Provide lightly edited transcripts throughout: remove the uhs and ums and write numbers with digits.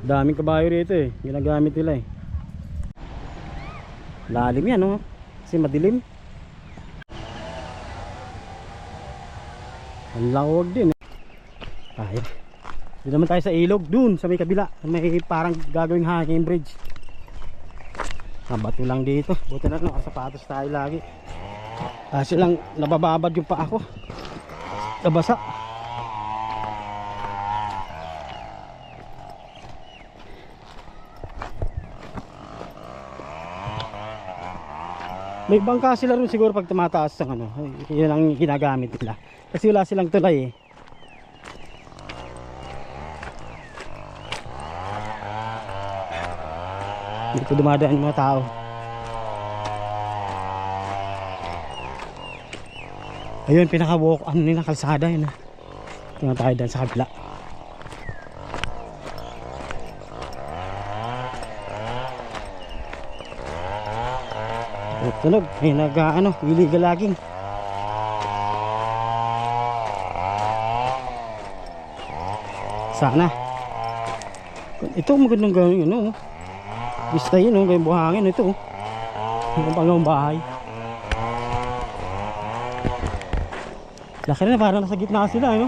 Daming kabayo rito eh, ginagamit nila eh. Lalim yan oh, kasi madilim. Ang lawag din eh. Ay, dito naman tayo sa ilog, dun sa may kabila, may parang gagawing hanging bridge. Nabato lang dito, buti na nakasapatos tayo lagi. Kasi lang nabababad yung paa ko, nabasa. May bangka sila rin siguro pag tumataas ng ano, yun ang ginagamit nila. Kasi wala silang tulay eh. Dito dumadaan yung mga tao. Ayun, pinaka-walk, ano nila, kalsada yun. Tingnan tayo dyan sa kabila. Tunog, may ano, illegal logging. Sana. Ito magandang gawin, ano. Vista yun, gawin buhangin ito. Ang pangawang bahay. Laki na, parang nasa gitna sila, ano.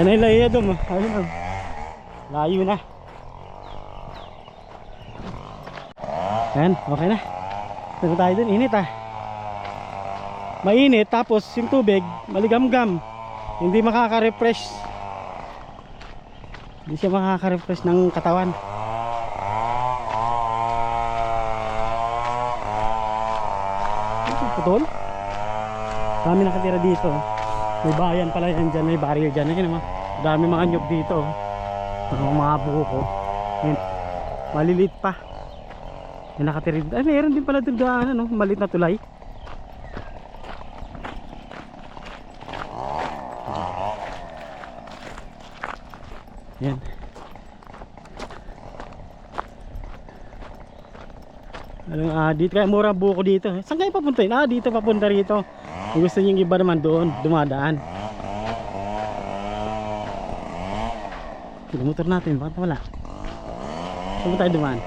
Ayun na yung dom, ayun na. Layo na. Ayan, okay na. Punta tayo dun, init ah. Mainit, tapos yung tubig maligamgam. Hindi makaka-refresh. Hindi siya makaka-refresh ng katawan. Putol. Dami nakatira dito. May bayan pala yan dyan, may barrier dyan. Ayun naman, dami mga nyug dito. Mga buko. Ayun, malilit pa. May nakatira dito. Ay, mayroon din pala dito ano, maliit na tulay. Yan. Anong dito kaya mura buko dito. Saan kayo papunta? Dito papunta rito. Kung gusto niyo yung iba naman doon, dumadaan. Motor natin, bakit wala? Saan tayo dumaan?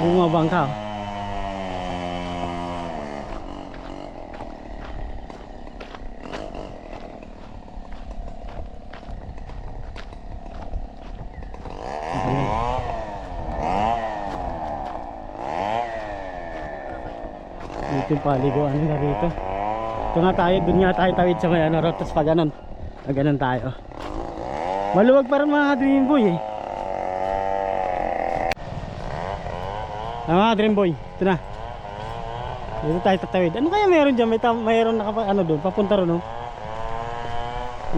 Yung mga bangka oh. Ito yung paliguan nila rito. Ito nga tayo, dun nga tayo tawid sa may ano, tapos pa ganon. Ganon tayo. Maluwag pa rin mga Dream Boy eh. Mga Dream Boy, ito na. Dito tayo tatawid. Ano kaya meron dyan? Mayroon ano doon, papunta ron no?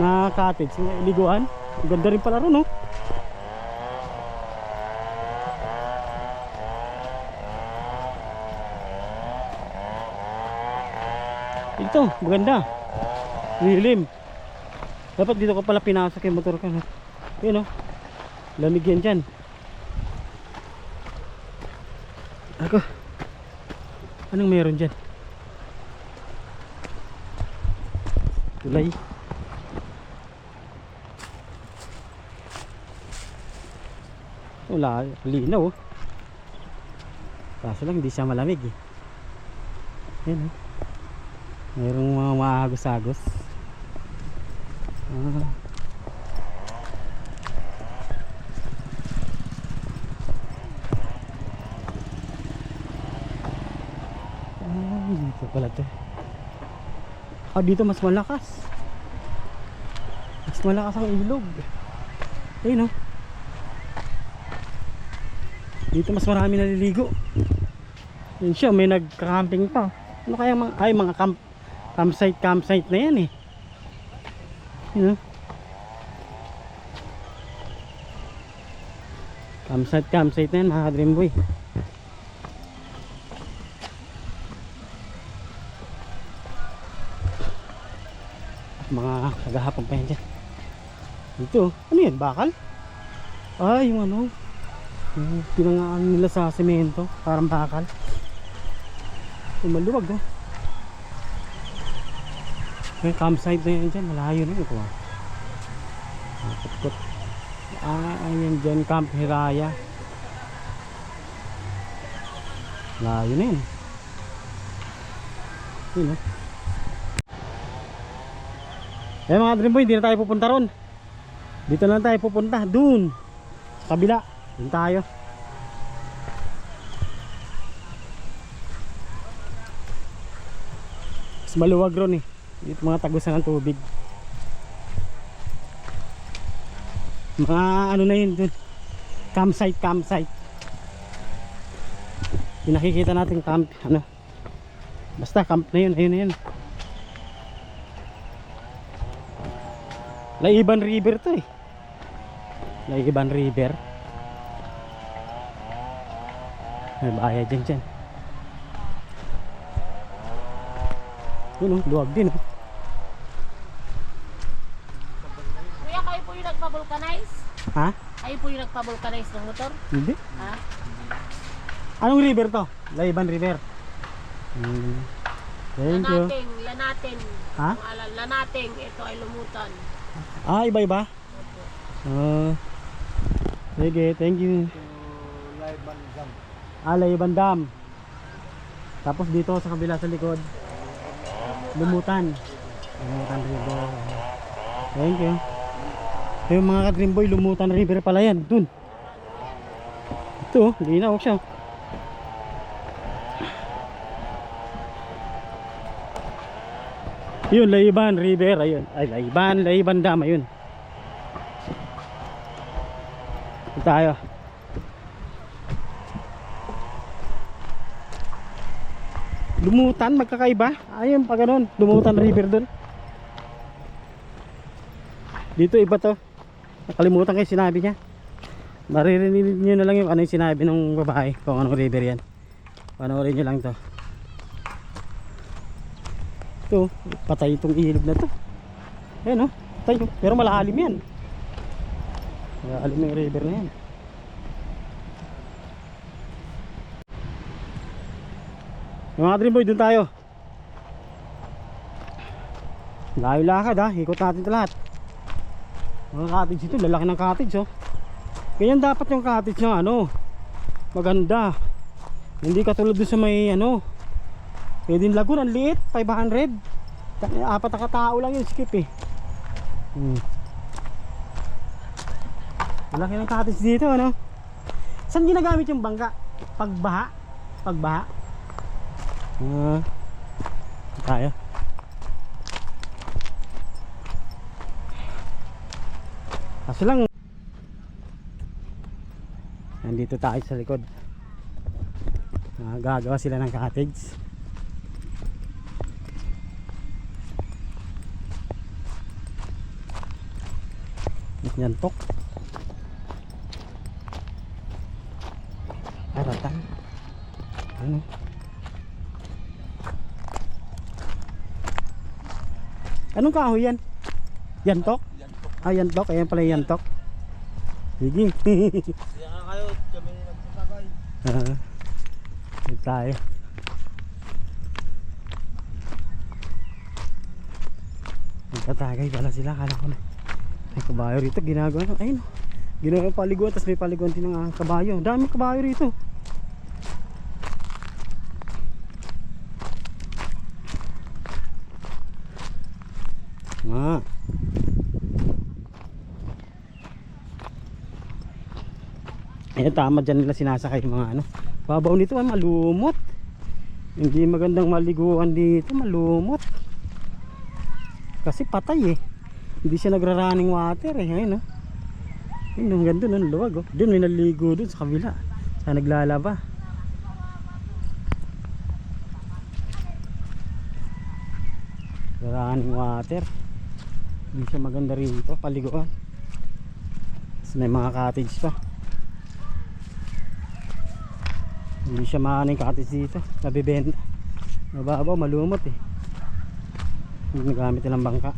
Na cottage, liguan. Ganda rin pala ron no? Ito, maganda. Lilim. Dapat dito ka pala pinasok yung motor ka no? Yun no? Lamig yan dyan. Ako, anong meron dyan? Tulay. Wala, linaw oh. Kaso lang hindi siya malamig eh. Yan oh. Mayroong mga maagos-agos. Dito pala to. Dito mas malakas. Mas malakas ang ilog. Ayun oh. Dito mas marami naliligo. Yun siya, may nagka-camping pa. Ano kaya mga campsite na yan eh. Yun oh. Campsite na yan mga Dream Boy. Mga kagahapon pa yan dyan. Ito, ano yan? Bakal? Ay, yung ano, yung pinangaan nila sa semento, parang bakal. Maluwag oh. May campsite na yan dyan, malayo na yun ko. Kutkut. Ayan dyan, Camp Hiraya. Malayo na yun. Yun, eh mga Dream Boy, hindi na tayo pupunta ron. Dito lang tayo pupunta, dun sa kabila, dun tayo. Mas maluwag ron eh. Dito mga tagusan ng tubig. Mga ano na yun dun, campsite. Yung nakikita natin camp, ano, basta camp na yun, ayun na yun. Laiban River to eh. Laiban River. May bayad dyan. Yun oh, luwag din oh. Kuya, kayo po yung nagpa-vulcanize? Ha? Kayo po yung nagpa-vulcanize ng motor? Hindi. Ha? Anong river to? Laiban River. Thank you. Lanating. Ha? Lanating, ito ay lumutan. Ah, iba-iba? Sige, thank you. Laiban Dam. Laiban Dam. Tapos dito sa kabila sa likod, Lumutan River. Thank you. Ito yung mga ka-Dream Boy, Lumutan River pala yan. Dun. Ito, linaw siya. Yun, Laiban River, ayun. Ay, Laiban Dam, ayun. Ito tayo. Lumutan, magkakaiba. Ayun, pa ganun. Lumutan River dun. Dito iba to. Nakalimutan kayo sinabi niya. Maririnig nyo na lang yung ano yung sinabi ng babae. Kung anong river yan. Panoorin nyo lang to. Ito, patay itong ilog na to. Ayan o, patay o. Pero malalim yan. Malalim yung river na yan. Yung mga Dream Boy, dun tayo. Layo lakad ha, ikot natin ito lahat. Mga cottage ito, lalaki ng cottage oh. Ganyan dapat yung cottage ng ano, maganda. Hindi katulad dun sa may ano, pwedeng lagun, ang liit, 500. Apat na katao lang yun, skip eh. Malaki ng cottage dito ano. Saan ginagamit yung bangka? Pagbaha? Tayo. Kaso lang nandito tayo sa likod. Gagawa sila ng cottage. Yan tok. Aratan. Ano? Anong kahoy yan? Yantok? Ah, yantok. Ayan pala yung yantok. Sige. Kaya nga kayo, kami nagpapagay. Ito tayo. Nagtatagay pala sila. Kala ko na may kabayo rito. Ginagawa na. Ayun. Ginagawa yung paliguan. Tapos may paliguan din ng kabayo. Dami kabayo rito. Ayan, tama dyan nila sinasakay yung mga ano. Babaw nito ay malumot. Hindi magandang maliguan dito, malumot. Kasi patay eh. Hindi siya nagra-running water eh. Ayun oh. Ayun, hanggang doon ang luwag oh. Doon may naligo doon sa kabila. Sa naglalaba. Running water. Hindi siya maganda rito, paliguan. Tapos may mga cottage pa. Hindi siya maaaning cottage dito. Nabibenta. Mababaw, malumot eh. Hindi nagamit nilang bangka.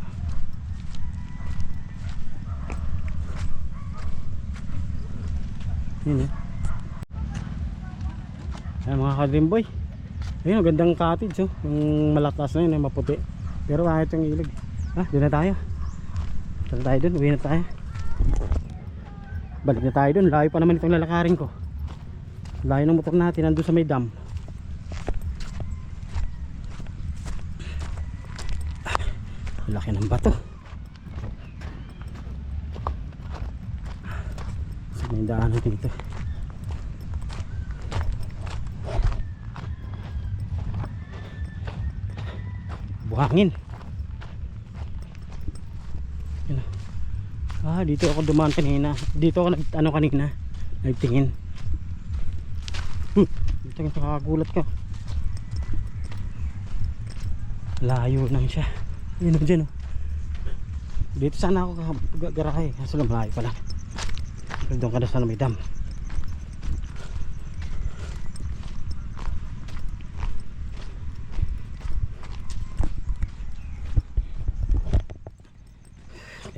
Yun eh. Ayan mga ka-Dream Boy. Ayun, magandang cottage oh. Yung malakas na yun, yung maputi. Pero bakit yung ilog? Doon na tayo. Doon na tayo doon, uwi na tayo. Balik na tayo doon, layo pa naman itong lalakarin ko. Layo ng motor natin, nandun sa may dam. Laki ng bato. Sa may daanan dito. Buhangin. Yun. Dito ako dumaan kanina. Dito ako kanina. Nagtingin. Dito nakakagulat ka. Layo lang siya. Yun o dyan o. Dito sana ako garahe. Kaso lang malayo pala. Pero doon ka na sana may dam.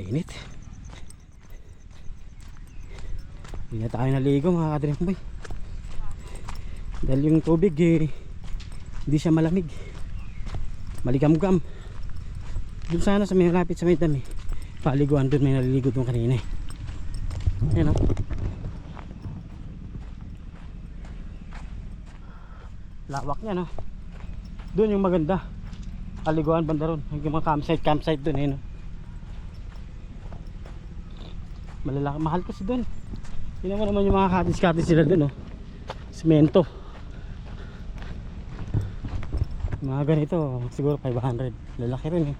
Init. Hindi na tayo naligo mga kadream boy. Dahil yung tubig hindi siya malamig. Maligam-gam. Doon sana sa may lapit sa may dam paliguan doon, may naliligo doon kanina Ayan o. Lawak niya no. Doon yung maganda. Paliguan banda ron. Yung mga campsite doon Malalaki, mahal kasi doon. Tingnan mo naman yung mga cottage sila doon semento. Mga ganito siguro 500. Lalaki rin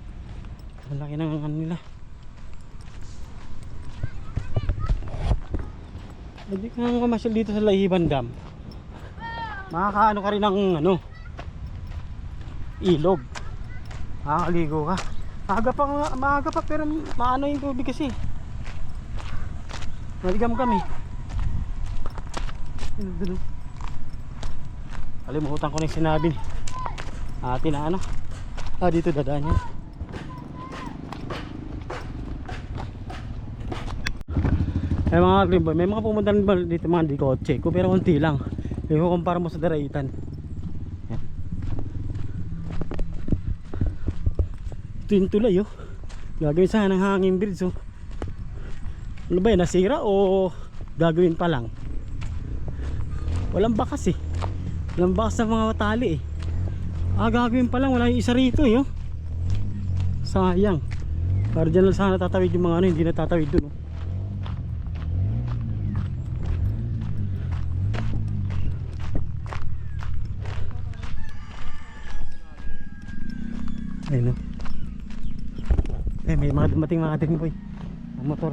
lalaki ng ano nila. Hindi ka nga masyal dito sa Lahiban Dam. Makakaano ka rin ng ilog. Makakaligo ka. Maaga pa pero maano yung tubig kasi. Maligam kami. Kalimutan ko na yung sinabi ni ate na dito dadaan yan. Mga green boy, may mga pumunta dito mga di kotse ko pero konti lang. Kumpara mo sa Daraitan. Ito yung tulay gagawin sana ng hanging bridge Ano ba yun, nasira o gagawin pa lang? Walang bakas walang bakas sa mga tali gagawin pa lang, wala yung isa rito sayang. Para dyan lang sana tatawid yung mga hindi natatawid dun ayun may mga dumating mga ating boy ang motor,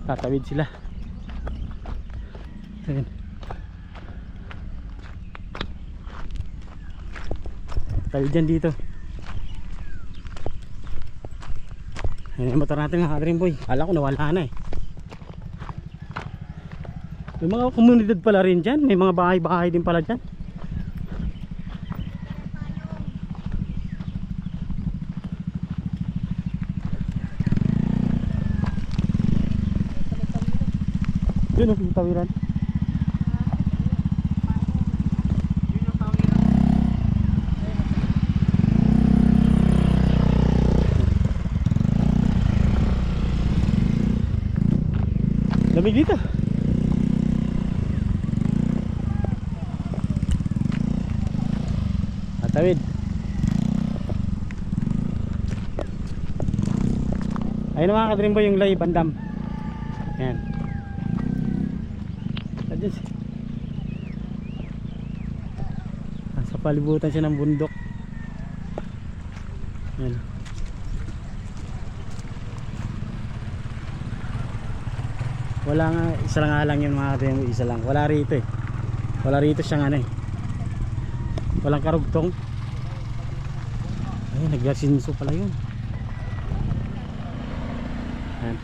tatawid sila. Ayun. Tawid dyan dito. Ayun yung motor natin mga kadream boy. Kala ko nawala na may mga komunidad pala rin dyan. May mga bahay-bahay din pala dyan. Yun yung tawiran. Lamig dito. Tawid. Ayun mga kadream boy yung Lahiban Dam. Ayan. Sa palibutan siya ng bundok. Ayan. Wala nga, isa lang lang yun mga kadream boy, isa lang. Wala rito wala rito siyang walang karugtong. Ay, naglasinso pala yun. Ayan.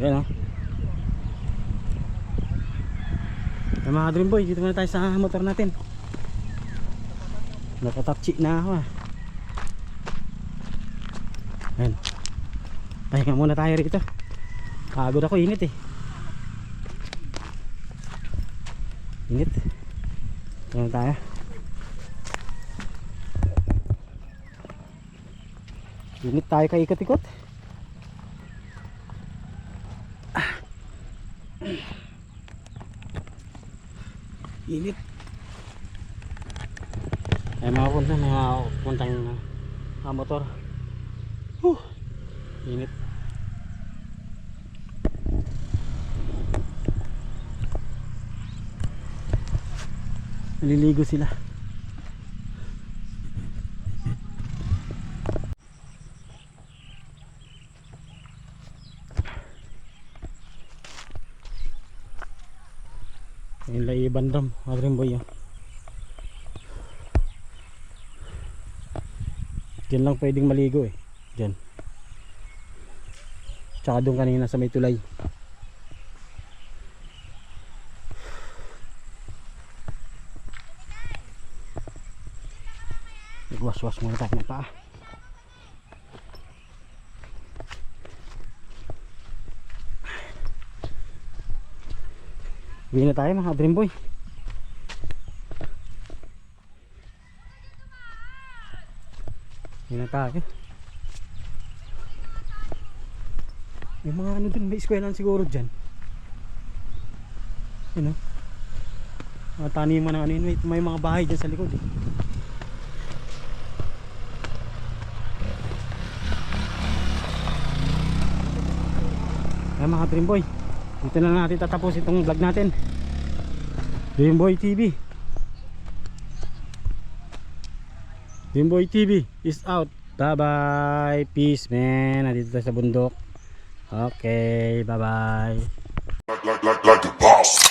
Ayan Ay, mga dream boy, dito muna tayo sa motor natin. Nakatapchi na ako Ayan. Pahinga muna tayo rito. Pagod ako, init Init. Ito na tayo. Init tayo kaikot-ikot. Init. Ay mga punta, may mga puntang motor. Init. Naliligo sila. Yung lai bandam, Adrim Boy. Diyan lang pwedeng maligo eh. Diyan. Tsaka doon kanina sa may tulay. Nagwas-was muna tayo ng paa. Uwi na tayo mga Dream Boy. Uwi na tayo. May mga ano dun, may eskwelahan siguro dyan. Ano? Mga taniman ng ano yun, may mga bahay dyan sa likod eh. Ayan mga Dream Boy, dito na natin tatapos itong vlog natin. Dream Boy TV. Dream Boy TV is out. Bye bye. Peace man. Nandito tayo sa bundok. Okay, bye bye. Like the boss.